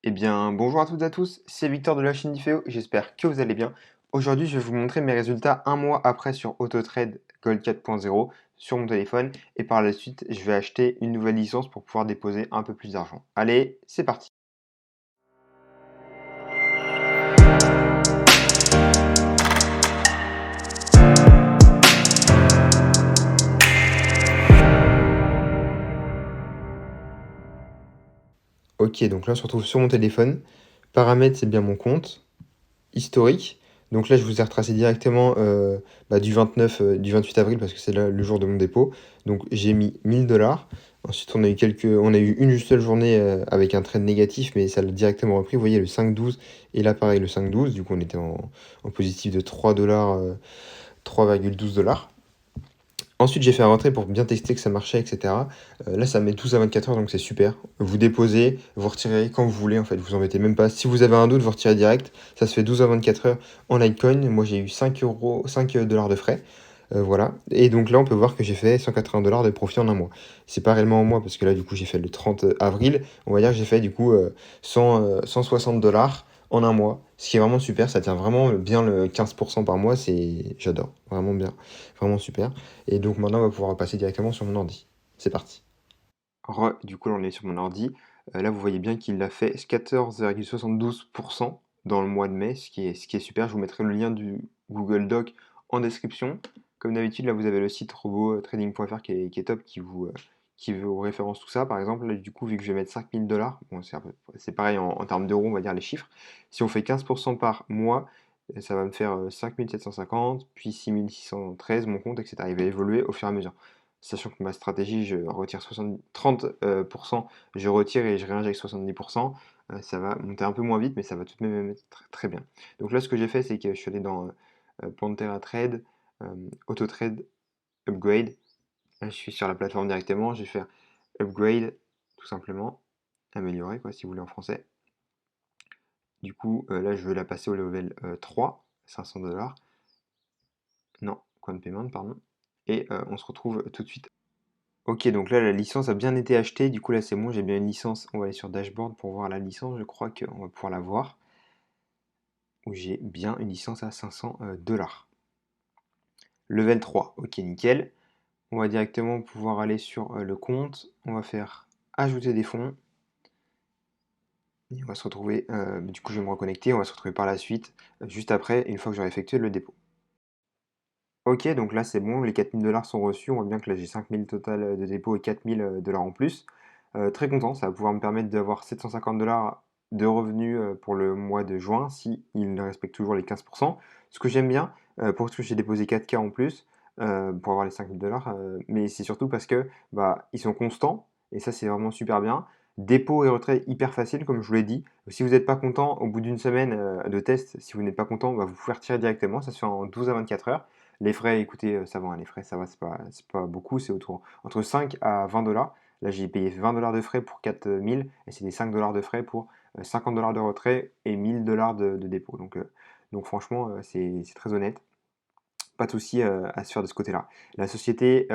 Eh bien, bonjour à toutes et à tous, c'est Victor de la chaîne d'Iféo, j'espère que vous allez bien. Aujourd'hui, je vais vous montrer mes résultats un mois après sur AutoTrade Gold 4.0 sur mon téléphone et par la suite, je vais acheter une nouvelle licence pour pouvoir déposer un peu plus d'argent. Allez, c'est parti. Ok, donc là, on se retrouve sur mon téléphone. Paramètres, c'est bien mon compte. Historique. Donc là, je vous ai retracé directement du 29, du 28 avril parce que c'est là le jour de mon dépôt. Donc j'ai mis 1000 $. Ensuite, on a eu une seule journée avec un trade négatif, mais ça l'a directement repris. Vous voyez le 5,12 et là pareil le 5,12. Du coup, on était en positif de 3 $, 3,12 $. Ensuite, j'ai fait un retrait pour bien tester que ça marchait, etc. Là, ça met 12 à 24 heures, donc c'est super. Vous déposez, vous retirez quand vous voulez, en fait, vous embêtez même pas. Si vous avez un doute, vous retirez direct. Ça se fait 12 à 24 heures en Litecoin. Moi, j'ai eu 5 $ de frais. Voilà. Et donc là, on peut voir que j'ai fait 180 $ de profit en un mois. C'est pas réellement en mois, parce que là, du coup, j'ai fait le 30 avril. On va dire que j'ai fait, du coup, 160 $ en un mois. Ce qui est vraiment super. Ça tient vraiment bien le 15% par mois. J'adore. Vraiment bien. Vraiment super. Et donc maintenant, on va pouvoir passer directement sur mon ordi. C'est parti. Du coup, là, on est sur mon ordi. Là, vous voyez bien qu'il a fait 14,72% dans le mois de mai, ce qui est super. Je vous mettrai le lien du Google Doc en description. Comme d'habitude, là, vous avez le site robotrading.fr qui est top, qui vous référence tout ça. Par exemple, là, du coup, vu que je vais mettre 5000 $, bon, c'est pareil en termes d'euros, on va dire les chiffres. Si on fait 15% par mois, ça va me faire 5750, puis 6613, mon compte, etc. Il va évoluer au fur et à mesure. Sachant que ma stratégie, je retire 30%, je retire et je réinjecte 70%, ça va monter un peu moins vite, mais ça va tout de même être très, très bien. Donc là, ce que j'ai fait, c'est que je suis allé dans Pantera Trade, AutoTrade, Upgrade. Là, je suis sur la plateforme directement, je vais faire Upgrade, tout simplement, améliorer, quoi, si vous voulez en français. Du coup, là, je veux la passer au level 3, 500 $. Non, coin de paiement, pardon. Et on se retrouve tout de suite. Ok, donc là la licence a bien été achetée, du coup là c'est bon, j'ai bien une licence. On va aller sur Dashboard pour voir la licence, je crois qu'on va pouvoir la voir. Où j'ai bien une licence à 500 $. Level 3, ok nickel. On va directement pouvoir aller sur le compte, on va faire ajouter des fonds. Et on va se retrouver, du coup je vais me reconnecter, on va se retrouver par la suite, juste après, une fois que j'aurai effectué le dépôt. Ok, donc là c'est bon, les 4000 $ sont reçus. On voit bien que là j'ai 5000 total de dépôt et 4000 $ en plus. Très content, ça va pouvoir me permettre d'avoir 750 $ de revenus pour le mois de juin si il respecte toujours les 15%. Ce que j'aime bien, pour ce que j'ai déposé 4K en plus pour avoir les 5000 $, mais c'est surtout parce que bah, ils sont constants et ça c'est vraiment super bien. Dépôt et retrait hyper facile, comme je vous l'ai dit. Si vous n'êtes pas content, au bout d'une semaine de test, si vous n'êtes pas content, bah, vous pouvez retirer directement. Ça se fait en 12 à 24 heures. Les frais, écoutez, ça va, hein, les frais, ça va, c'est pas beaucoup, c'est entre 5 à 20 $. Là, j'ai payé 20 $ de frais pour 4000 et c'était 5 $ de frais pour 50 $ de retrait et 1000 $ de dépôt. Donc franchement, c'est très honnête. Pas de souci à se faire de ce côté-là. La société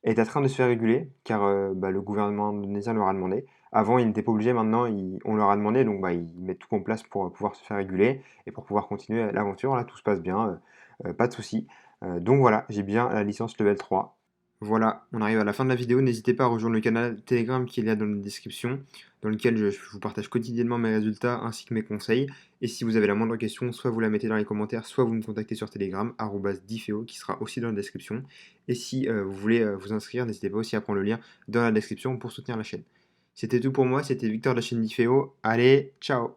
est en train de se faire réguler car bah, le gouvernement indonésien leur a demandé. Avant, ils n'étaient pas obligés, maintenant, on leur a demandé, donc bah, ils mettent tout en place pour pouvoir se faire réguler et pour pouvoir continuer l'aventure. Là, tout se passe bien, pas de souci. Donc voilà, j'ai bien la licence level 3. Voilà, on arrive à la fin de la vidéo. N'hésitez pas à rejoindre le canal Telegram qu'il y a dans la description, dans lequel je vous partage quotidiennement mes résultats ainsi que mes conseils. Et si vous avez la moindre question, soit vous la mettez dans les commentaires, soit vous me contactez sur Telegram, @difeo, qui sera aussi dans la description. Et si vous voulez vous inscrire, n'hésitez pas aussi à prendre le lien dans la description pour soutenir la chaîne. C'était tout pour moi, c'était Victor de la chaîne Difeo. Allez, ciao!